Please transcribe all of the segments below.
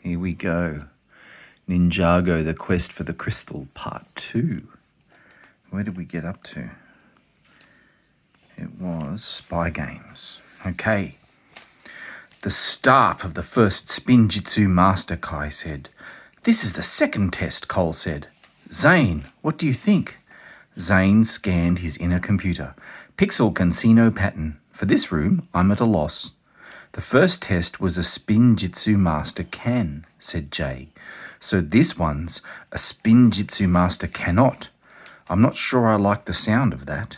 Here we go. Ninjago, the quest for the crystal, part 2. Where did we get up to? It was spy games. Okay. The staff of the first spinjitzu master, Kai said. This is the second test, Cole said. Zane, what do you think? Zane scanned his inner computer. Pixel can see no pattern. For this room, I'm at a loss. The first test was a spinjitzu master can, said Jay. So this one's a spinjitzu master cannot. I'm not sure I like the sound of that.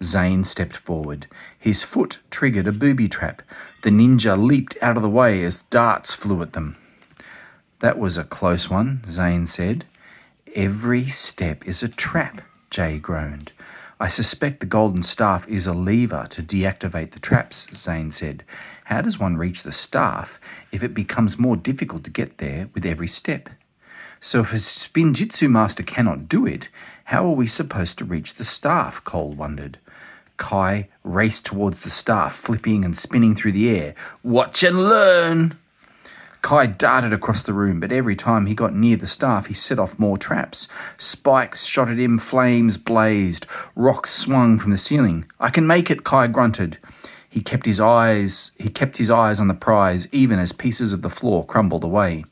Zane stepped forward. His foot triggered a booby trap. The ninja leaped out of the way as darts flew at them. That was a close one, Zane said. Every step is a trap, Jay groaned. I suspect the golden staff is a lever to deactivate the traps, Zane said. How does one reach the staff if it becomes more difficult to get there with every step? So if a spinjitzu master cannot do it, how are we supposed to reach the staff? Cole wondered. Kai raced towards the staff, flipping and spinning through the air. Watch and learn! Kai darted across the room, but every time he got near the staff, he set off more traps. Spikes shot at him, flames blazed, rocks swung from the ceiling. I can make it, Kai grunted. He kept his eyes on the prize, even as pieces of the floor crumbled away.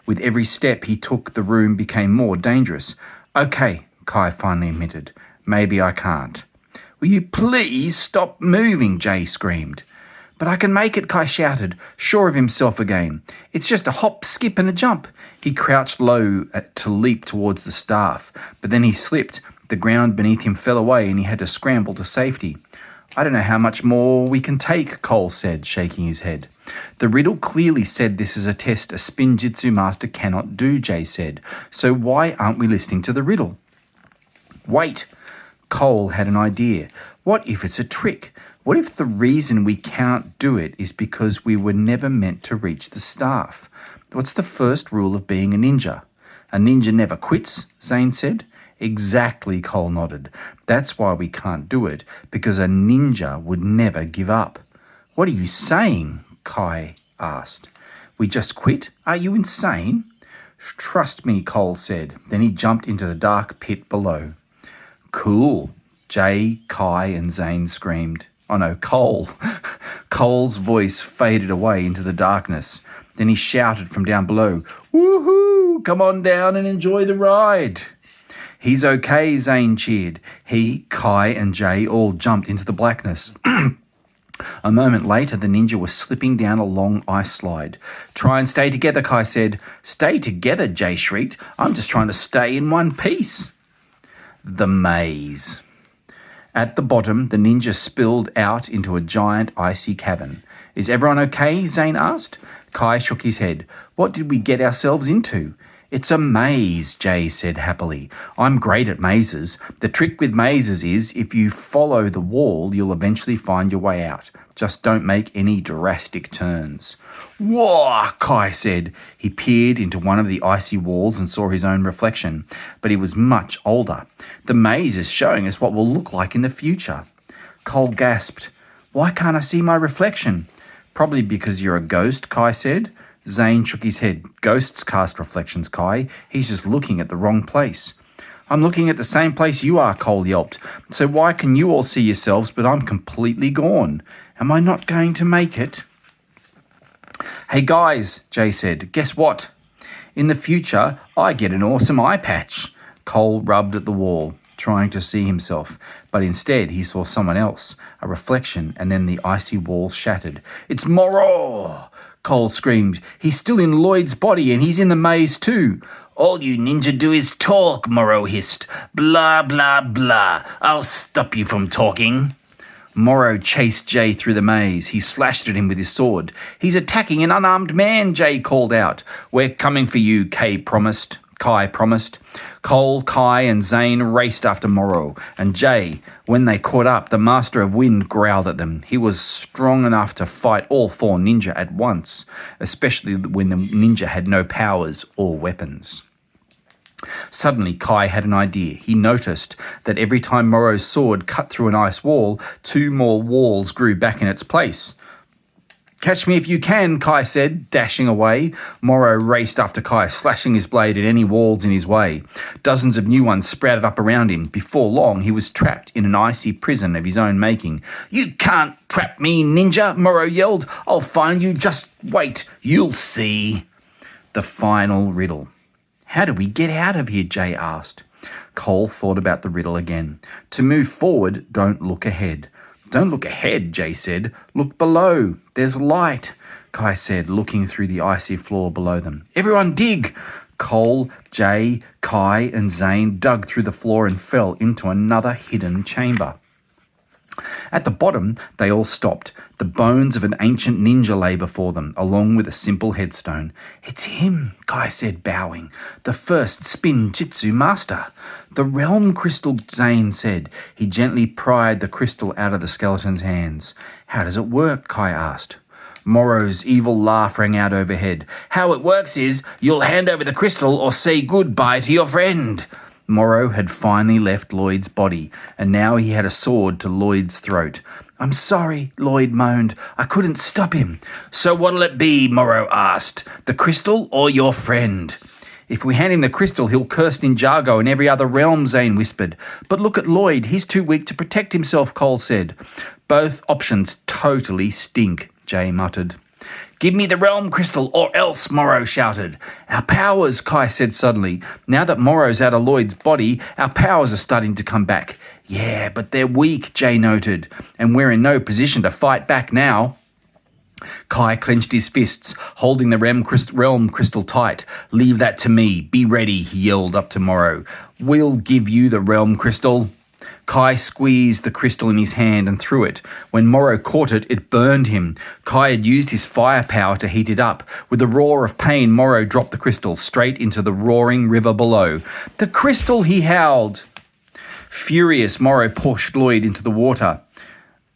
With every step he took, the room became more dangerous. Okay, Kai finally admitted. Maybe I can't. Will you please stop moving? Jay screamed. But I can make it, Kai shouted, sure of himself again. It's just a hop, skip and a jump. He crouched low to leap towards the staff, but then he slipped. The ground beneath him fell away and he had to scramble to safety. I don't know how much more we can take, Cole said, shaking his head. The riddle clearly said this is a test a spinjitzu master cannot do, Jay said. So why aren't we listening to the riddle? Wait, Cole had an idea. What if it's a trick? What if the reason we can't do it is because we were never meant to reach the staff? What's the first rule of being a ninja? A ninja never quits, Zane said. Exactly, Cole nodded. That's why we can't do it, because a ninja would never give up. What are you saying? Kai asked. We just quit? Are you insane? Trust me, Cole said. Then he jumped into the dark pit below. Cool, Jay, Kai and Zane screamed. Oh no, Cole. Cole's voice faded away into the darkness. Then he shouted from down below, Woohoo! Come on down and enjoy the ride. He's okay, Zane cheered. He, Kai and Jay all jumped into the blackness. A moment later, the ninja was slipping down a long ice slide. Try and stay together, Kai said. Stay together, Jay shrieked. I'm just trying to stay in one piece. The maze. At the bottom, the ninja spilled out into a giant icy cavern. Is everyone okay? Zane asked. Kai shook his head. What did we get ourselves into? It's a maze, Jay said happily. I'm great at mazes. The trick with mazes is if you follow the wall, you'll eventually find your way out. Just don't make any drastic turns. Whoa, Kai said. He peered into one of the icy walls and saw his own reflection, but he was much older. The maze is showing us what we'll look like in the future. Cole gasped. Why can't I see my reflection? Probably because you're a ghost, Kai said. Zane shook his head. Ghosts cast reflections, Kai. He's just looking at the wrong place. I'm looking at the same place you are, Cole yelped. So why can you all see yourselves, but I'm completely gone? Am I not going to make it? Hey guys, Jay said. Guess what? In the future, I get an awesome eye patch. Cole rubbed at the wall, trying to see himself, but instead he saw someone else, a reflection, and then the icy wall shattered. It's Moro! Cole screamed. He's still in Lloyd's body and he's in the maze too. All you ninja do is talk, Moro hissed. Blah, blah, blah. I'll stop you from talking. Moro chased Jay through the maze. He slashed at him with his sword. He's attacking an unarmed man, Jay called out. We're coming for you, Kai promised. Cole, Kai and Zane raced after Moro, and Jay, when they caught up, the Master of Wind growled at them. He was strong enough to fight all 4 ninja at once, especially when the ninja had no powers or weapons. Suddenly, Kai had an idea. He noticed that every time Moro's sword cut through an ice wall, 2 more walls grew back in its place. Catch me if you can, Kai said, dashing away. Morrow raced after Kai, slashing his blade at any walls in his way. Dozens of new ones sprouted up around him. Before long, he was trapped in an icy prison of his own making. You can't trap me, ninja, Morrow yelled. I'll find you, just wait, you'll see. The final riddle. How do we get out of here, Jay asked. Cole thought about the riddle again. To move forward, don't look ahead. Don't look ahead, Jay said. Look below. There's light, Kai said, looking through the icy floor below them. Everyone dig! Cole, Jay, Kai and Zane dug through the floor and fell into another hidden chamber. At the bottom, they all stopped. The bones of an ancient ninja lay before them, along with a simple headstone. It's him, Kai said, bowing. The first spin jitsu master. The realm crystal, Zane said. He gently pried the crystal out of the skeleton's hands. How does it work? Kai asked. Morrow's evil laugh rang out overhead. How it works is, you'll hand over the crystal or say goodbye to your friend. Morrow had finally left Lloyd's body, and now he had a sword to Lloyd's throat. I'm sorry, Lloyd moaned. I couldn't stop him. So what'll it be, Morrow asked. The crystal or your friend? If we hand him the crystal, he'll curse Ninjago and every other realm, Zane whispered. But look at Lloyd. He's too weak to protect himself, Cole said. Both options totally stink, Jay muttered. Give me the realm crystal or else, Morrow shouted. Our powers, Kai said suddenly. Now that Morrow's out of Lloyd's body, our powers are starting to come back. Yeah, but they're weak, Jay noted, and we're in no position to fight back now. Kai clenched his fists, holding the realm crystal tight. Leave that to me. Be ready, he yelled up to Morrow. We'll give you the realm crystal. Kai squeezed the crystal in his hand and threw it. When Morrow caught it, it burned him. Kai had used his firepower to heat it up. With a roar of pain, Morrow dropped the crystal straight into the roaring river below. The crystal, he howled. Furious, Morrow pushed Lloyd into the water.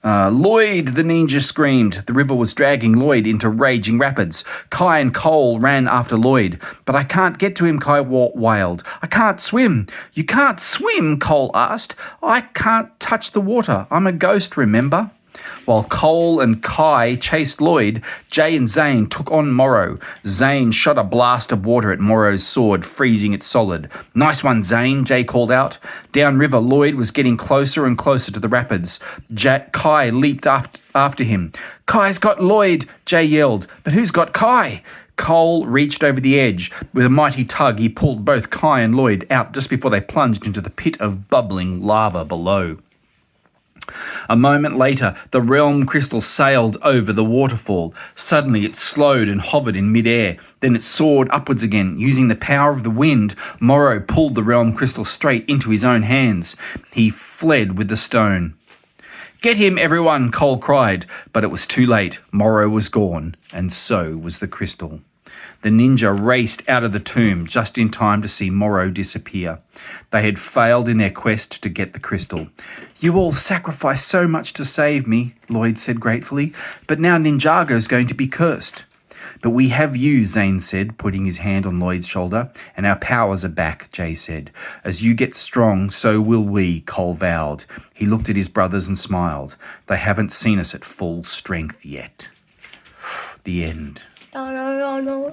Lloyd, the ninja screamed. The river was dragging Lloyd into raging rapids. Kai and Cole ran after Lloyd. But I can't get to him, Kai wailed. I can't swim. You can't swim, Cole asked. I can't touch the water. I'm a ghost, remember? While Cole and Kai chased Lloyd, Jay and Zane took on Morrow. Zane shot a blast of water at Morrow's sword, freezing it solid. Nice one, Zane, Jay called out. Downriver, Lloyd was getting closer and closer to the rapids. Kai leaped after him. Kai's got Lloyd, Jay yelled. But who's got Kai? Cole reached over the edge. With a mighty tug, he pulled both Kai and Lloyd out just before they plunged into the pit of bubbling lava below. A moment later, the realm crystal sailed over the waterfall. Suddenly, it slowed and hovered in midair. Then it soared upwards again. Using the power of the wind, Morrow pulled the realm crystal straight into his own hands. He fled with the stone. Get him, everyone, Cole cried. But it was too late. Morrow was gone, and so was the crystal. The ninja raced out of the tomb just in time to see Morrow disappear. They had failed in their quest to get the crystal. You all sacrificed so much to save me, Lloyd said gratefully, but now Ninjago's going to be cursed. But we have you, Zane said, putting his hand on Lloyd's shoulder, and our powers are back, Jay said. As you get strong, so will we, Cole vowed. He looked at his brothers and smiled. They haven't seen us at full strength yet. The end. No.